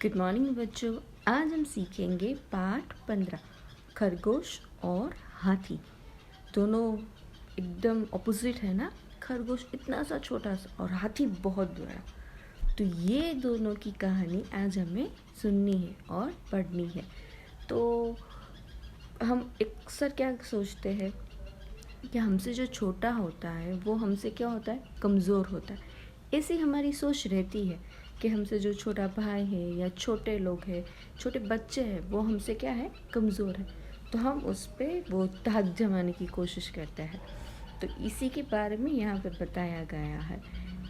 Good morning बच्चों। आज हम सीखेंगे पाठ 15 खरगोश और हाथी। दोनों एकदम ऑपोजिट है ना। खरगोश इतना सा छोटा सा और हाथी बहुत बड़ा। तो ये दोनों की कहानी आज हमें सुननी है और पढ़नी है। तो हम अक्सर क्या सोचते हैं कि हमसे जो छोटा होता है वो हमसे क्या होता है, कमज़ोर होता है। ऐसी हमारी सोच रहती है कि हमसे जो छोटा भाई है या छोटे लोग हैं, छोटे बच्चे हैं, वो हमसे क्या है, कमज़ोर है। तो हम उस पर वो दाग जमाने की कोशिश करते हैं। तो इसी के बारे में यहाँ पर बताया गया है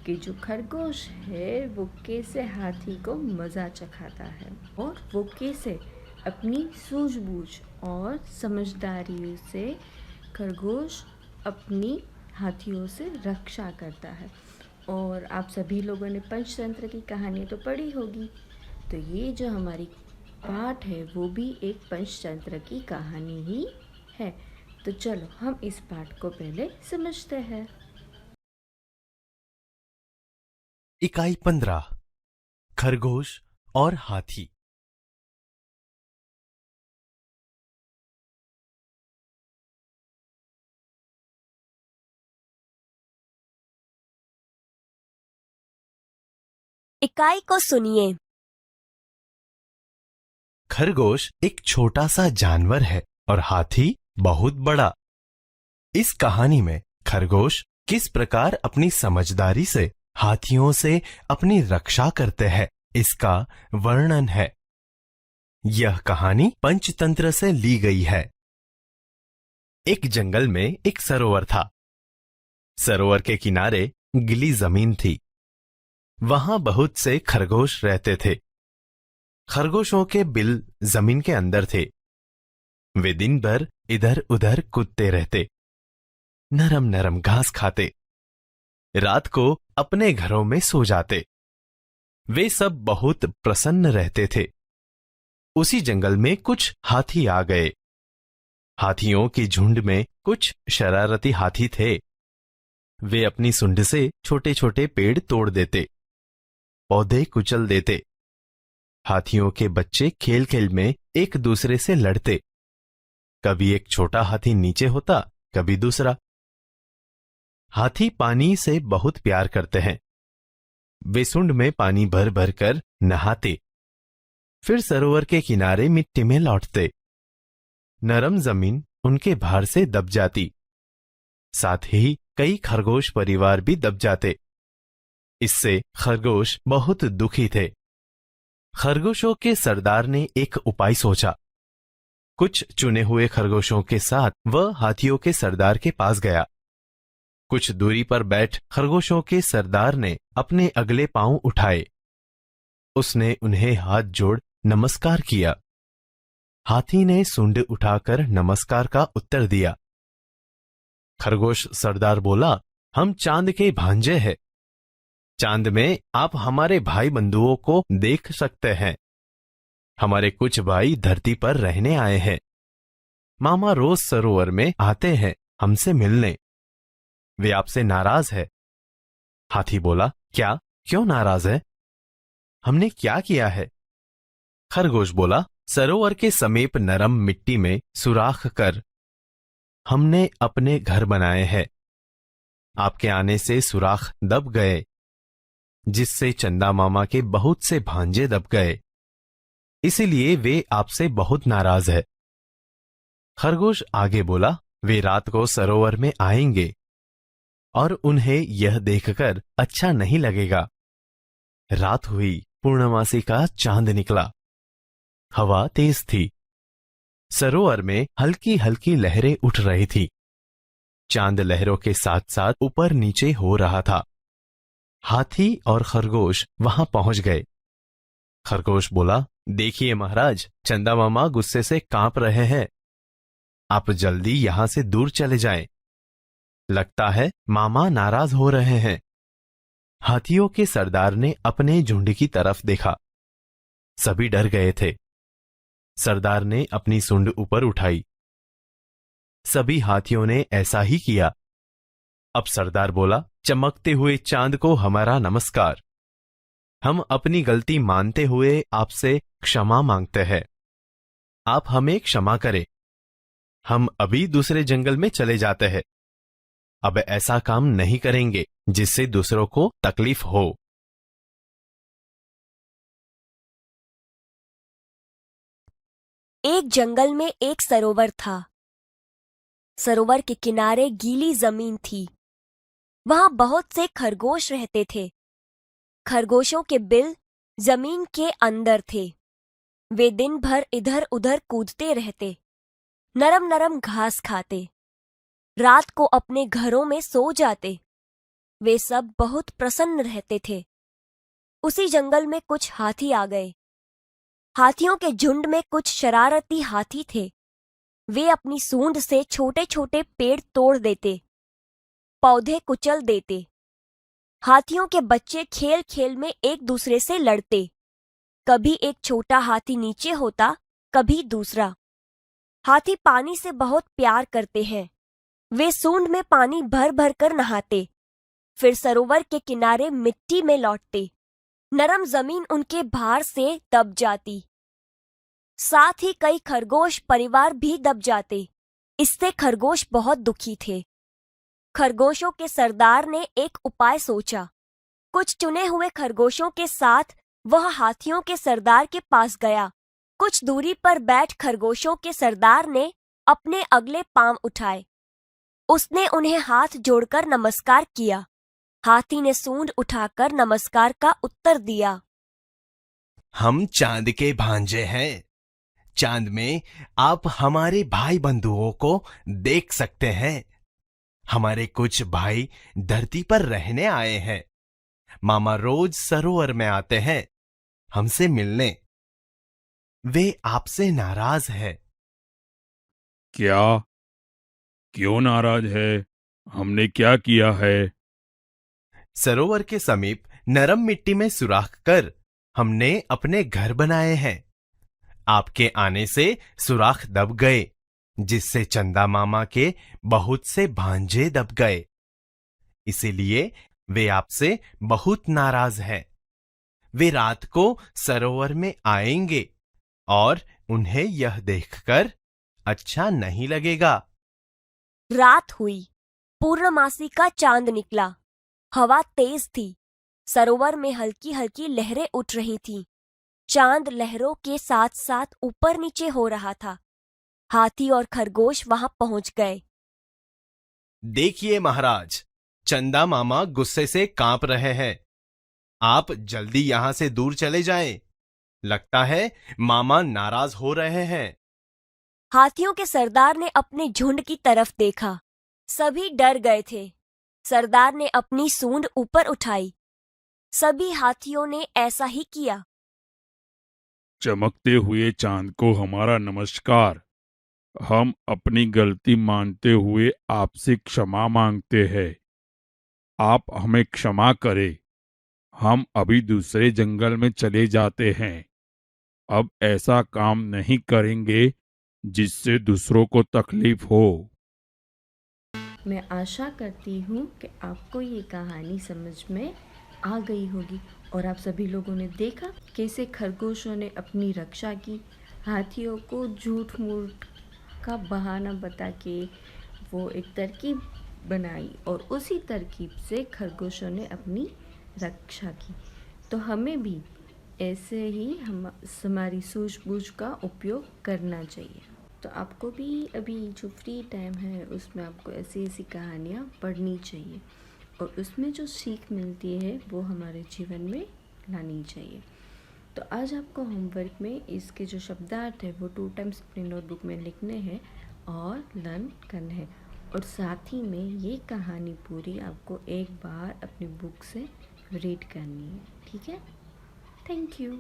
कि जो खरगोश है वो कैसे हाथी को मज़ा चखाता है और वो कैसे अपनी सूझबूझ और समझदारी से खरगोश अपनी हाथियों से रक्षा करता है। और आप सभी लोगों ने पंचतंत्र की कहानी तो पढ़ी होगी। तो ये जो हमारी पाठ है वो भी एक पंचतंत्र की कहानी ही है। तो चलो हम इस पाठ को पहले समझते हैं। इकाई 15 खरगोश और हाथी। इकाई को सुनिए। खरगोश एक छोटा सा जानवर है और हाथी बहुत बड़ा। इस कहानी में खरगोश किस प्रकार अपनी समझदारी से हाथियों से अपनी रक्षा करते हैं, इसका वर्णन है। यह कहानी पंचतंत्र से ली गई है। एक जंगल में एक सरोवर था। सरोवर के किनारे गिली जमीन थी। वहां बहुत से खरगोश रहते थे। खरगोशों के बिल जमीन के अंदर थे। वे दिन भर इधर उधर कूदते रहते, नरम नरम घास खाते, रात को अपने घरों में सो जाते। वे सब बहुत प्रसन्न रहते थे। उसी जंगल में कुछ हाथी आ गए। हाथियों की झुंड में कुछ शरारती हाथी थे। वे अपनी सूंड से छोटे छोटे पेड़ तोड़ देते, पौधे कुचल देते। हाथियों के बच्चे खेल खेल में एक दूसरे से लड़ते। कभी एक छोटा हाथी नीचे होता, कभी दूसरा। हाथी पानी से बहुत प्यार करते हैं। वे सूंड में पानी भर भर कर नहाते, फिर सरोवर के किनारे मिट्टी में लौटते। नरम जमीन उनके भार से दब जाती। साथ ही कई खरगोश परिवार भी दब जाते। इससे खरगोश बहुत दुखी थे। खरगोशों के सरदार ने एक उपाय सोचा। कुछ चुने हुए खरगोशों के साथ वह हाथियों के सरदार के पास गया। कुछ दूरी पर बैठ खरगोशों के सरदार ने अपने अगले पांव उठाए। उसने उन्हें हाथ जोड़ नमस्कार किया। हाथी ने सूंड उठाकर नमस्कार का उत्तर दिया। खरगोश सरदार बोला, हम चांद के भांजे हैं। चांद में आप हमारे भाई बंधुओं को देख सकते हैं। हमारे कुछ भाई धरती पर रहने आए हैं। मामा रोज सरोवर में आते हैं हमसे मिलने। वे आपसे नाराज है। हाथी बोला, क्या, क्यों नाराज है? हमने क्या किया है? खरगोश बोला, सरोवर के समीप नरम मिट्टी में सुराख कर हमने अपने घर बनाए हैं। आपके आने से सुराख दब गए, जिससे चंदा मामा के बहुत से भांजे दब गए। इसीलिए वे आपसे बहुत नाराज है। खरगोश आगे बोला, वे रात को सरोवर में आएंगे और उन्हें यह देखकर अच्छा नहीं लगेगा। रात हुई, पूर्णमासी का चांद निकला। हवा तेज थी। सरोवर में हल्की हल्की लहरें उठ रही थी। चांद लहरों के साथ साथ ऊपर नीचे हो रहा था। हाथी और खरगोश वहां पहुंच गए। खरगोश बोला, देखिए महाराज, चंदा मामा गुस्से से कांप रहे हैं। आप जल्दी यहां से दूर चले जाएं। लगता है मामा नाराज हो रहे हैं। हाथियों के सरदार ने अपने झुंड की तरफ देखा। सभी डर गए थे। सरदार ने अपनी सूंड ऊपर उठाई। सभी हाथियों ने ऐसा ही किया। अब सरदार बोला, चमकते हुए चांद को हमारा नमस्कार। हम अपनी गलती मानते हुए आपसे क्षमा मांगते हैं। आप हमें क्षमा करें। हम अभी दूसरे जंगल में चले जाते हैं। अब ऐसा काम नहीं करेंगे जिससे दूसरों को तकलीफ हो। एक जंगल में एक सरोवर था। सरोवर के किनारे गीली जमीन थी। वहां बहुत से खरगोश रहते थे। खरगोशों के बिल जमीन के अंदर थे। वे दिन भर इधर उधर कूदते रहते, नरम नरम घास खाते, रात को अपने घरों में सो जाते। वे सब बहुत प्रसन्न रहते थे। उसी जंगल में कुछ हाथी आ गए। हाथियों के झुंड में कुछ शरारती हाथी थे। वे अपनी सूंड से छोटे छोटे पेड़ तोड़ देते, पौधे कुचल देते। हाथियों के बच्चे खेल खेल में एक दूसरे से लड़ते। कभी एक छोटा हाथी नीचे होता, कभी दूसरा। हाथी पानी से बहुत प्यार करते हैं। वे सूंड में पानी भर भर कर नहाते, फिर सरोवर के किनारे मिट्टी में लौटते। नरम जमीन उनके भार से दब जाती। साथ ही कई खरगोश परिवार भी दब जाते। इससे खरगोश बहुत दुखी थे। खरगोशों के सरदार ने एक उपाय सोचा। कुछ चुने हुए खरगोशों के साथ वह हाथियों के सरदार के पास गया। कुछ दूरी पर बैठ खरगोशों के सरदार ने अपने अगले पांव उठाए। उसने उन्हें हाथ जोड़कर नमस्कार किया। हाथी ने सूंड उठाकर नमस्कार का उत्तर दिया। हम चांद के भांजे हैं। चांद में आप हमारे भाई बंधुओं को देख सकते हैं। हमारे कुछ भाई धरती पर रहने आए हैं। मामा रोज सरोवर में आते हैं हमसे मिलने। वे आपसे नाराज है। क्या? क्यों नाराज है? हमने क्या किया है? सरोवर के समीप नरम मिट्टी में सुराख कर हमने अपने घर बनाए हैं। आपके आने से सुराख दब गए, जिससे चंदा मामा के बहुत से भांजे दब गए। इसीलिए वे आपसे बहुत नाराज हैं। वे रात को सरोवर में आएंगे और उन्हें यह देखकर अच्छा नहीं लगेगा। रात हुई। पूर्णमासी का चांद निकला। हवा तेज थी। सरोवर में हल्की हल्की लहरें उठ रही थीं। चांद लहरों के साथ साथ ऊपर नीचे हो रहा था। हाथी और खरगोश वहां पहुंच गए। देखिए महाराज, चंदा मामा गुस्से से कांप रहे हैं। आप जल्दी यहां से दूर चले जाएं। लगता है मामा नाराज हो रहे हैं। हाथियों के सरदार ने अपने झुंड की तरफ देखा। सभी डर गए थे। सरदार ने अपनी सूंड ऊपर उठाई। सभी हाथियों ने ऐसा ही किया। चमकते हुए चांद को हमारा नमस्कार। हम अपनी गलती मानते हुए आपसे क्षमा मांगते हैं। आप हमें क्षमा करें। हम अभी दूसरे जंगल में चले जाते हैं। अब ऐसा काम नहीं करेंगे जिससे दूसरों को तकलीफ हो। मैं आशा करती हूँ कि आपको ये कहानी समझ में आ गई होगी और आप सभी लोगों ने देखा कैसे खरगोशों ने अपनी रक्षा की। हाथियों को झूठ मूठ का बहाना बता के वो एक तरकीब बनाई और उसी तरकीब से खरगोशों ने अपनी रक्षा की। तो हमें भी ऐसे ही हमारी सूझबूझ का उपयोग करना चाहिए। तो आपको भी अभी जो फ्री टाइम है उसमें आपको ऐसी ऐसी कहानियाँ पढ़नी चाहिए और उसमें जो सीख मिलती है वो हमारे जीवन में लानी चाहिए। तो आज आपको होमवर्क में इसके जो शब्दार्थ है वो 2 टाइम्स अपनी नोटबुक में लिखने हैं और लर्न करने हैं। और साथ ही में ये कहानी पूरी आपको एक बार अपनी बुक से रीड करनी है। ठीक है? Thank you.